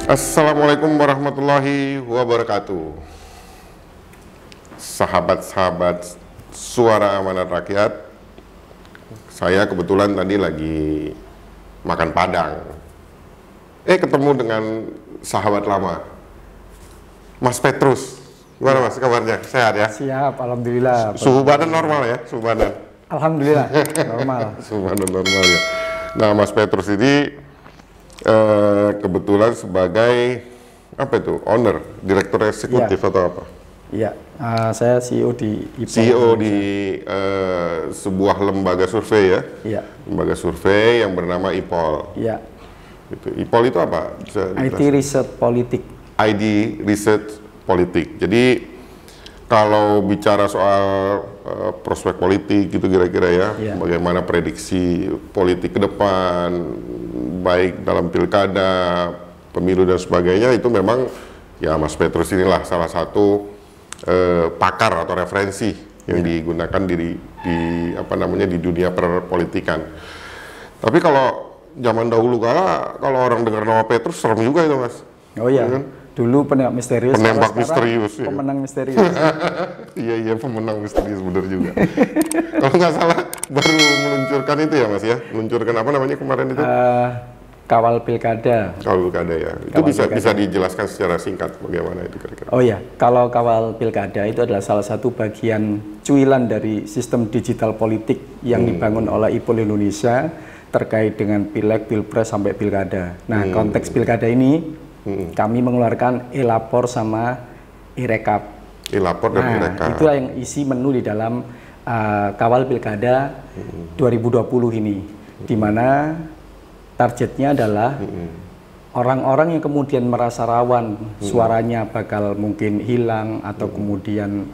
Assalamualaikum warahmatullahi wabarakatuh. Sahabat-sahabat Suara Amanat Rakyat, saya kebetulan tadi lagi makan Padang. Ketemu dengan sahabat lama, Mas Petrus. Gimana Mas kabarnya? Sehat ya? Siap, alhamdulillah. Suhu badan normal ya? Suhu badan? Alhamdulillah, normal. Suhu badan normal ya. Nah, Mas Petrus ini kebetulan sebagai apa itu, owner, direktur eksekutif atau apa? Iya, saya CEO di IPOL. CEO di sebuah lembaga survei ya? Iya. Lembaga survei yang bernama IPOL. Iya. Itu IPOL itu apa? IT Research Politik. ID Research Politik. Jadi kalau bicara soal prospek politik gitu kira-kira ya, bagaimana prediksi politik ke depan, baik dalam pilkada, pemilu dan sebagainya, itu memang ya Mas Petrus inilah salah satu pakar atau referensi yang digunakan di dunia perpolitikan. Tapi kalau zaman dahulu kala, kalau orang dengar nama Petrus serem juga itu Mas. Oh iya. Kan? Dulu penembak misterius. Penembak misterius. Ya. Pemenang misterius. Iya pemenang misterius, bener juga. Kalau nggak salah baru meluncurkan itu ya Mas ya, meluncurkan apa namanya kemarin itu? Kawal Pilkada. Kawal Pilkada ya. Itu bisa dijelaskan secara singkat bagaimana itu kira-kira? Oh ya, kalau Kawal Pilkada itu adalah salah satu bagian cuilan dari sistem digital politik yang dibangun oleh IPOL Indonesia terkait dengan pileg, pilpres sampai pilkada. Nah, konteks pilkada ini kami mengeluarkan e-lapor sama e-rekap. E-lapor dan e-rekap. Itu yang isi menu di dalam Kawal Pilkada 2020 ini, di mana targetnya adalah orang-orang yang kemudian merasa rawan suaranya bakal mungkin hilang atau kemudian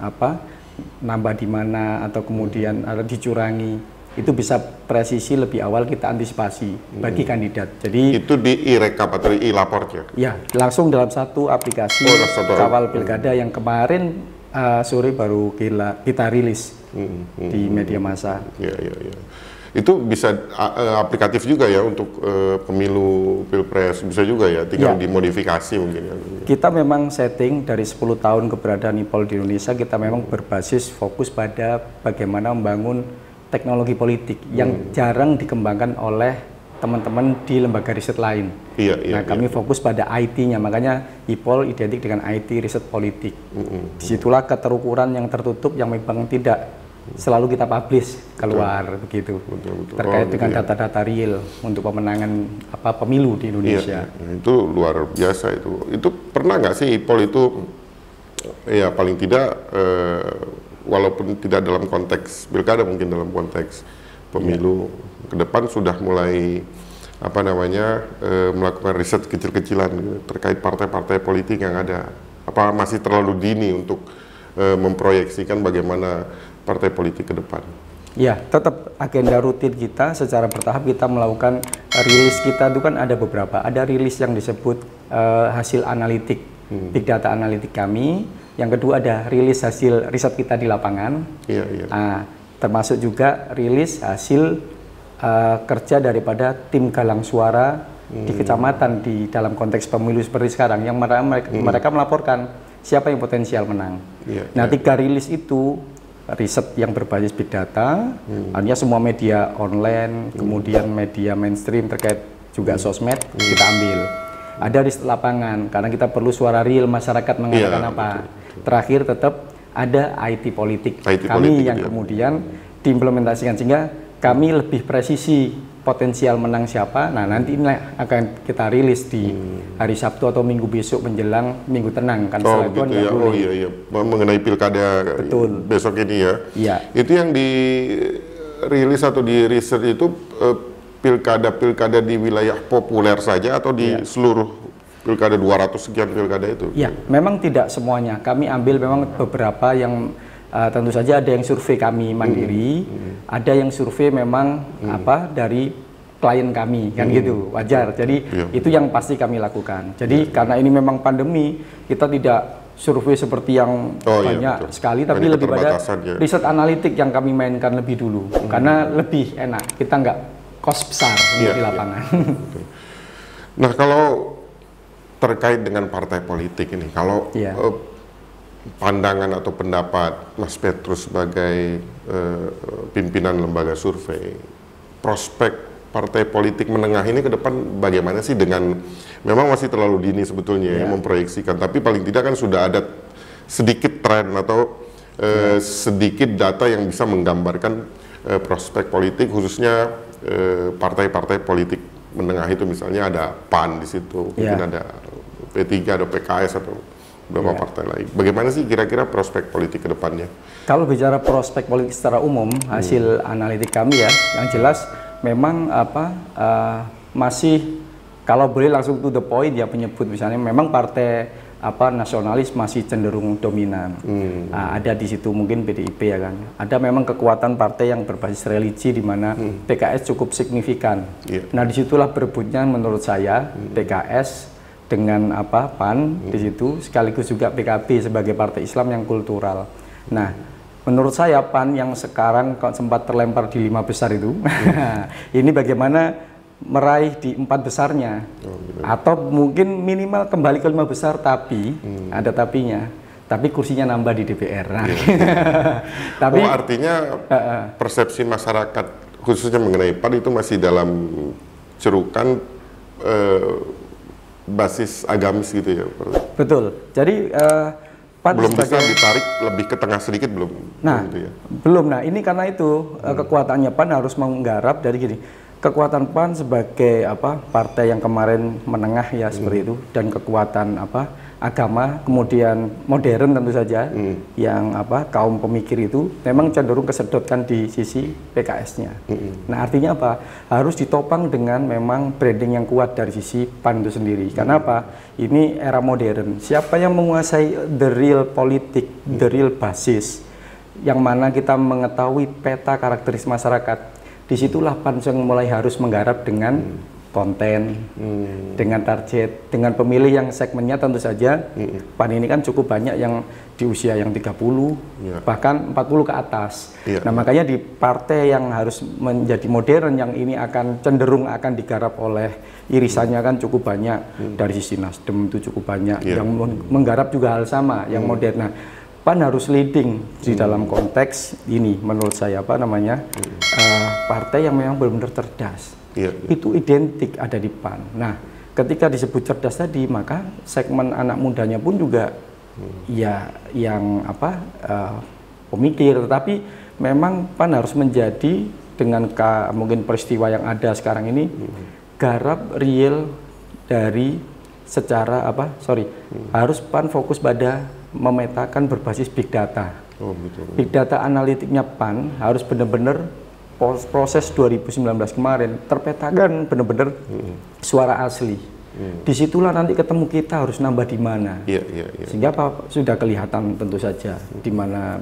nambah di mana atau kemudian dicurangi. Itu bisa presisi lebih awal kita antisipasi bagi kandidat. Jadi itu di e-rekap atau e-lapornya? Ya, langsung dalam satu aplikasi Kawal Pilkada yang kemarin sore baru kita rilis di media massa. Ya. Itu bisa aplikatif juga ya untuk pemilu pilpres, bisa juga ya, tinggal dimodifikasi mungkin ya. Kita memang setting dari 10 tahun keberadaan IPOL di Indonesia, kita memang berbasis fokus pada bagaimana membangun teknologi politik yang jarang dikembangkan oleh teman-teman di lembaga riset lain. Kami fokus pada IT-nya, makanya IPOL identik dengan IT Riset Politik. Disitulah keterukuran yang tertutup yang memang tidak selalu kita publish keluar begitu. Terkait dengan data-data real untuk pemenangan pemilu di Indonesia. Itu luar biasa itu. Itu pernah nggak sih IPOL itu ya paling tidak walaupun tidak dalam konteks pilkada, mungkin dalam konteks pemilu ke depan sudah mulai melakukan riset kecil-kecilan gitu, terkait partai-partai politik yang ada. Apa masih terlalu dini untuk memproyeksikan bagaimana partai politik ke depan? Ya, tetap agenda rutin kita secara bertahap kita melakukan rilis kita itu kan ada beberapa. Ada rilis yang disebut hasil analitik, big data analitik kami. Yang kedua ada rilis hasil riset kita di lapangan. Termasuk juga rilis hasil kerja daripada tim galang suara di kecamatan di dalam konteks pemilu seperti sekarang, yang mereka melaporkan siapa yang potensial menang. Tiga rilis itu riset yang berbasis big data, artinya semua media online, kemudian media mainstream terkait juga sosmed kita ambil. Ada riset lapangan karena kita perlu suara real masyarakat mengatakan apa. Terakhir tetap ada IT politik kami yang kemudian diimplementasikan sehingga kami lebih presisi potensial menang siapa. Nah, nanti ini akan kita rilis di hari Sabtu atau Minggu besok menjelang Minggu Tenang kan. Mengenai pilkada besok ini ya. Itu yang dirilis atau di riset itu pilkada-pilkada di wilayah populer saja atau di seluruh pilkada 200 sekian pilkada itu? Ya, memang tidak semuanya. Kami ambil memang beberapa yang tentu saja ada yang survei kami mandiri, ada yang survei memang dari klien kami kan gitu, wajar. Jadi itu yang pasti kami lakukan. Jadi karena ini memang pandemi, kita tidak survei seperti yang banyak sekali, tapi lebih pada riset analitik yang kami mainkan lebih dulu, karena lebih enak. Kita nggak kos besar di lapangan. Nah, kalau terkait dengan partai politik ini, kalau pandangan atau pendapat Mas Petrus sebagai pimpinan lembaga survei, prospek partai politik menengah ini ke depan bagaimana sih, dengan memang masih terlalu dini sebetulnya ya memproyeksikan, tapi paling tidak kan sudah ada sedikit tren atau sedikit data yang bisa menggambarkan prospek politik, khususnya partai-partai politik menengah itu, misalnya ada PAN di situ, mungkin ada P3, ada PKS atau beberapa partai lain. Bagaimana sih kira-kira prospek politik ke depannya? Kalau bicara prospek politik secara umum, hasil analitik kami ya, yang jelas memang masih, kalau boleh langsung to the point ya, menyebut misalnya memang partai nasionalis masih cenderung dominan. Ada di situ mungkin PDIP ya kan. Ada memang kekuatan partai yang berbasis religi di mana PKS cukup signifikan. Nah, disitulah berebutnya menurut saya PKS dengan PAN di situ, sekaligus juga PKB sebagai partai Islam yang kultural. Nah, menurut saya PAN yang sekarang sempat terlempar di 5 besar itu, ini bagaimana meraih di 4 besarnya, atau mungkin minimal kembali ke 5 besar, tapi ada tapinya, tapi kursinya nambah di DPR. Nah, tapi artinya persepsi masyarakat khususnya mengenai PAN itu masih dalam cerukan basis agamis gitu ya. Betul. Jadi PAN belum bisa ditarik lebih ke tengah sedikit, belum? Nah, gitu ya? Belum. Nah, ini karena itu kekuatannya PAN harus menggarap dari gini. Kekuatan PAN sebagai partai yang kemarin menengah ya seperti itu, dan kekuatan agama, kemudian modern tentu saja, yang kaum pemikir itu memang cenderung kesedotkan di sisi PKS-nya. Nah, artinya apa? Harus ditopang dengan memang branding yang kuat dari sisi PAN itu sendiri. Karena apa? Ini era modern. Siapa yang menguasai the real politik, the real basis, yang mana kita mengetahui peta karakteristik masyarakat. Disitulah PAN yang mulai harus menggarap dengan konten, dengan target, dengan pemilih yang segmennya tentu saja. PAN ini kan cukup banyak yang di usia yang 30, bahkan 40 ke atas. Nah, makanya di partai yang harus menjadi modern, yang ini akan cenderung akan digarap oleh irisannya kan cukup banyak. Dari sisi Nasdem itu cukup banyak, yang menggarap juga hal sama, yang modern. Nah, PAN harus leading di dalam konteks ini, menurut saya partai yang memang benar-benar cerdas. Itu identik ada di PAN. Nah, ketika disebut cerdas tadi, maka segmen anak mudanya pun juga ya yang pemikir. Tetapi memang PAN harus menjadi dengan mungkin peristiwa yang ada sekarang ini, garap real dari secara harus PAN fokus pada memetakan berbasis big data. Big data analitiknya PAN harus benar-benar proses 2019 kemarin terpetakan benar-benar suara asli. Disitulah nanti ketemu kita harus nambah di mana. Sehingga sudah kelihatan tentu saja di mana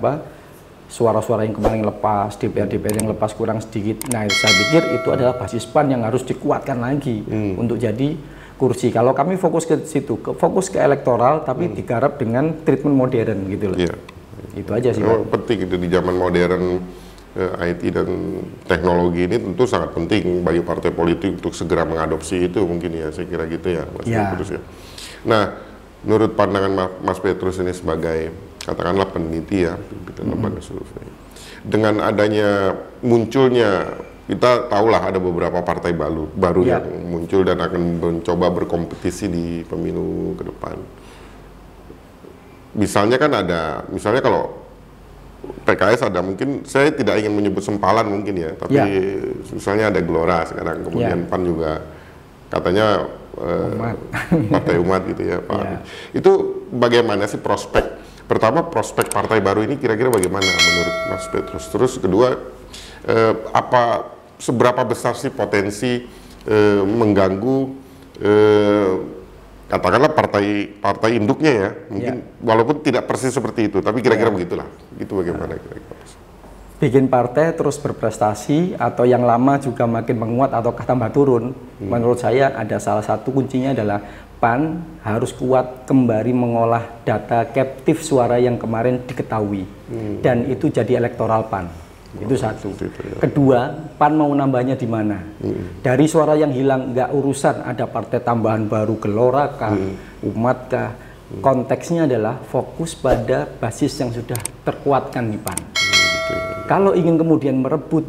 suara-suara yang kemarin lepas, DPR yang lepas kurang sedikit. Nah, saya pikir itu adalah basis PAN yang harus dikuatkan lagi untuk jadi kursi. Kalau kami fokus ke situ, fokus ke elektoral, tapi digarap dengan treatment modern gitu loh. Itu aja sih. Penting itu di zaman modern, IT dan teknologi ini tentu sangat penting bagi partai politik untuk segera mengadopsi itu, mungkin ya, saya kira gitu ya, Mas Petrus ya. Nah, menurut pandangan Mas Petrus ini sebagai katakanlah peneliti ya, pimpinan lembaga survei, dengan adanya munculnya, kita tahulah ada beberapa partai baru yang muncul dan akan mencoba berkompetisi di pemilu ke depan. Misalnya kan ada, misalnya kalau PKS ada, mungkin saya tidak ingin menyebut sempalan mungkin ya, tapi misalnya ada Gelora sekarang, kemudian PAN juga katanya partai umat gitu ya, Pak. Itu bagaimana sih prospek? Pertama, prospek partai baru ini kira-kira bagaimana menurut Mas Petrus? Terus kedua, seberapa besar sih potensi mengganggu katakanlah partai induknya ya, mungkin walaupun tidak persis seperti itu, tapi kira-kira begitulah. Itu bagaimana kira-kira? Bikin partai terus berprestasi atau yang lama juga makin menguat atau tambah turun, menurut saya ada salah satu kuncinya adalah PAN harus kuat kembali mengolah data captive suara yang kemarin diketahui, dan itu jadi elektoral PAN. Itu satu. Kedua, PAN mau nambahnya di mana? Dari suara yang hilang, nggak urusan ada partai tambahan baru, Gelora kah, Umat kah. Konteksnya adalah fokus pada basis yang sudah terkuatkan di PAN. Kalau ingin kemudian merebut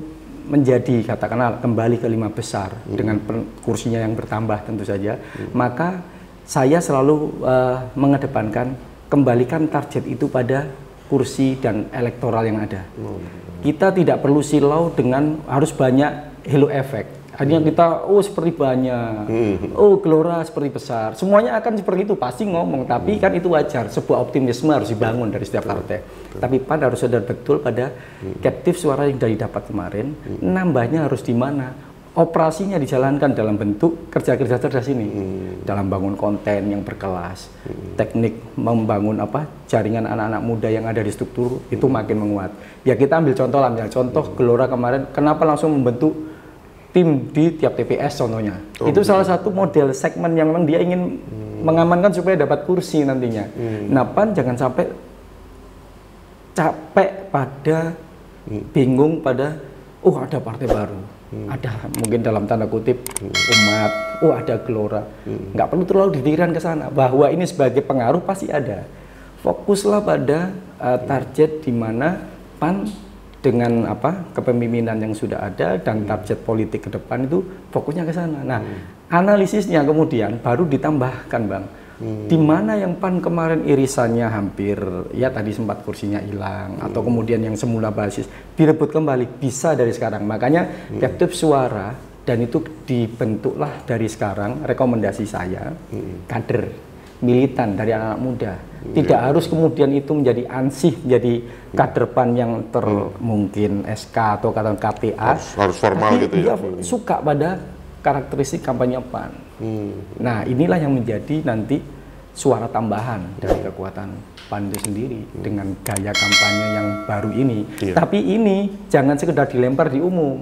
menjadi katakanlah kembali ke 5 besar dengan kursinya yang bertambah tentu saja, maka saya selalu mengedepankan kembalikan target itu pada kursi dan elektoral yang ada. Kita tidak perlu silau dengan harus banyak halo effect. Hanya kita, oh seperti banyak, oh Gelora seperti besar. Semuanya akan seperti itu, pasti ngomong. Tapi kan itu wajar, sebuah optimisme harus dibangun dari setiap partai. Tapi PAN harus sadar betul pada captive suara yang sudah didapat kemarin, nambahnya harus di mana. Operasinya dijalankan dalam bentuk kerja-kerja cerdas ini, dalam bangun konten yang berkelas, teknik membangun jaringan anak-anak muda yang ada di struktur itu makin menguat. Ya kita ambil contoh lah, contoh Gelora kemarin, kenapa langsung membentuk tim di tiap TPS contohnya. Itu salah satu model segmen yang memang dia ingin mengamankan supaya dapat kursi nantinya. Nah PAN jangan sampai capek pada bingung pada ada partai baru. Ada mungkin dalam tanda kutip Umat, ada Gelora. Nggak perlu terlalu didirikan ke sana, bahwa ini sebagai pengaruh pasti ada. Fokuslah pada target di mana PAN dengan kepemimpinan yang sudah ada dan target politik ke depan itu fokusnya ke sana. Nah, analisisnya kemudian baru ditambahkan, Bang. Di mana yang PAN kemarin irisannya hampir ya tadi sempat kursinya hilang atau kemudian yang semula basis direbut kembali bisa dari sekarang. Makanya captive suara dan itu dibentuklah dari sekarang rekomendasi saya kader militan dari anak muda. Tidak harus kemudian itu menjadi ansih menjadi kader PAN yang mungkin SK atau kata KTA harus formal gitu ya. Suka pada karakteristik kampanye PAN. Nah, inilah yang menjadi nanti suara tambahan dari kekuatan PAN itu sendiri dengan gaya kampanye yang baru ini. Tapi ini jangan sekedar dilempar di umum.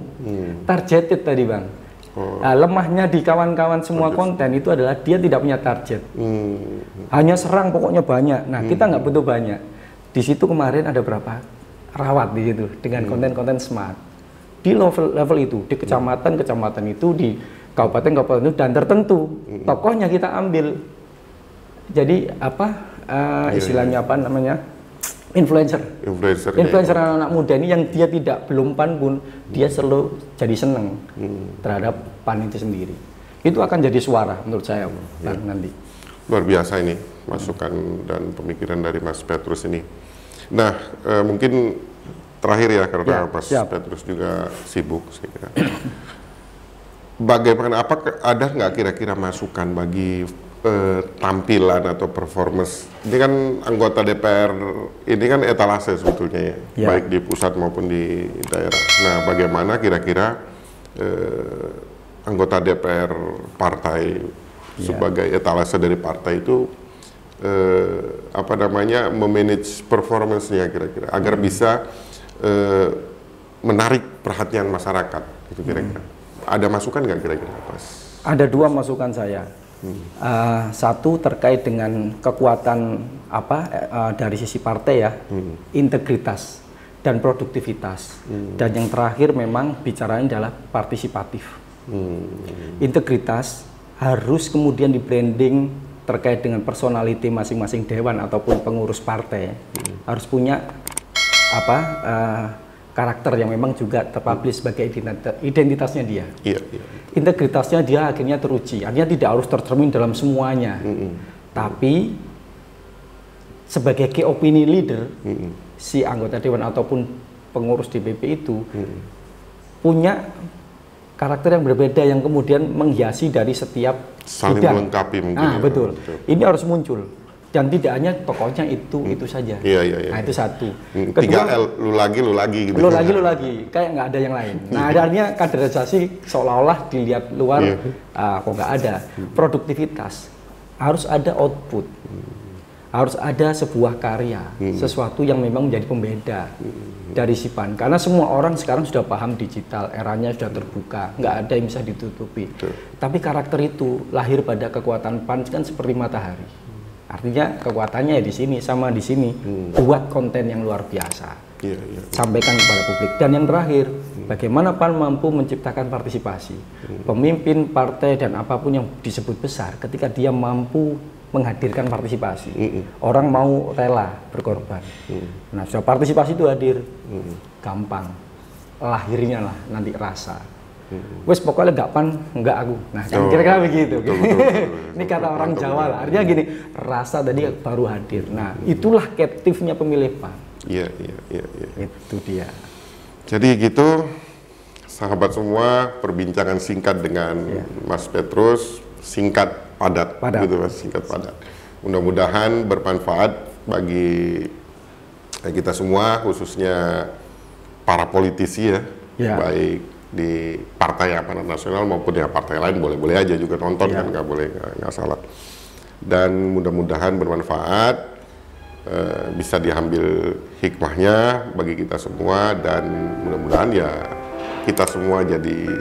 Targeted tadi, Bang. Nah, lemahnya di kawan-kawan semua konten itu adalah dia tidak punya target. Hanya serang pokoknya banyak. Nah, kita nggak butuh banyak. Di situ kemarin ada berapa rawat di situ dengan konten-konten smart. Di level itu, di kecamatan itu, di kabupaten itu dan tertentu tokohnya kita ambil. Jadi istilahnya apa namanya? Influencer anak muda ini yang dia belum PAN pun dia selalu jadi seneng terhadap PAN itu sendiri. Itu akan jadi suara menurut saya nanti. Luar biasa ini masukan dan pemikiran dari Mas Petrus ini. Nah, mungkin terakhir ya karena Mas Petrus juga sibuk saya kira. Bagaimana, ada nggak kira-kira masukan bagi tampilan atau performance? Ini kan anggota DPR, ini kan etalase sebetulnya ya, baik di pusat maupun di daerah. Nah, bagaimana kira-kira anggota DPR partai sebagai etalase dari partai itu memanage performance-nya kira-kira agar bisa menarik perhatian masyarakat itu kira-kira. Ada masukan nggak kira-kira, Mas? Ada dua masukan saya. Satu terkait dengan kekuatan dari sisi partai ya, integritas dan produktivitas. Dan yang terakhir memang bicaranya adalah partisipatif. Integritas harus kemudian di branding terkait dengan personality masing-masing dewan ataupun pengurus partai. Harus punya karakter yang memang juga terpublish sebagai identitasnya dia. Integritasnya dia akhirnya teruji, artinya tidak harus tercermin dalam semuanya. Tapi sebagai key opinion leader, si anggota dewan ataupun pengurus DPP itu punya karakter yang berbeda yang kemudian menghiasi dari setiap saling bidang. melengkapi mungkin. Betul. Ini harus muncul. Dan tidak hanya tokohnya itu saja. Nah, itu satu. Kedua, 3L, lu lagi gitu. Lu lagi, kayak nggak ada yang lain. Nah, artinya kaderisasi seolah-olah dilihat luar, kok nggak ada. Produktivitas, harus ada output, harus ada sebuah karya, sesuatu yang memang menjadi pembeda dari si PAN. Karena semua orang sekarang sudah paham digital, eranya sudah terbuka, nggak ada yang bisa ditutupi. Tapi karakter itu lahir pada kekuatan PAN kan seperti matahari. Artinya kekuatannya ya di sini sama di sini, buat konten yang luar biasa. Sampaikan kepada publik. Dan yang terakhir, bagaimana PAN mampu menciptakan partisipasi. Pemimpin partai dan apapun yang disebut besar, ketika dia mampu menghadirkan partisipasi, orang mau rela berkorban. Nah, sudah partisipasi itu hadir, gampang. Lahirnya lah nanti rasa. Wes pokoknya nggak PAN, nggak aku. Nah, kan kira-kira begitu. Ini kata orang Jawa lah. Artinya gini, rasa tadi baru hadir. Nah, itulah captive-nya pemilih PAN. Iya. Itu dia. Jadi gitu, sahabat semua, perbincangan singkat dengan Mas Petrus, singkat padat. Gitu Mas, singkat padat. Mudah-mudahan bermanfaat bagi kita semua, khususnya para politisi ya. Baik di Partai Amanat Nasional maupun ya partai lain, boleh-boleh aja juga nonton kan, nggak salah. Dan mudah-mudahan bermanfaat, bisa diambil hikmahnya bagi kita semua, dan mudah-mudahan ya kita semua jadi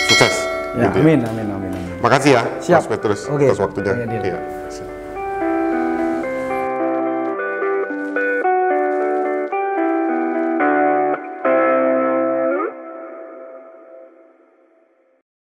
sukses. Ya, gitu amin. Makasih ya, Siap. Mas Petrus, atas waktunya.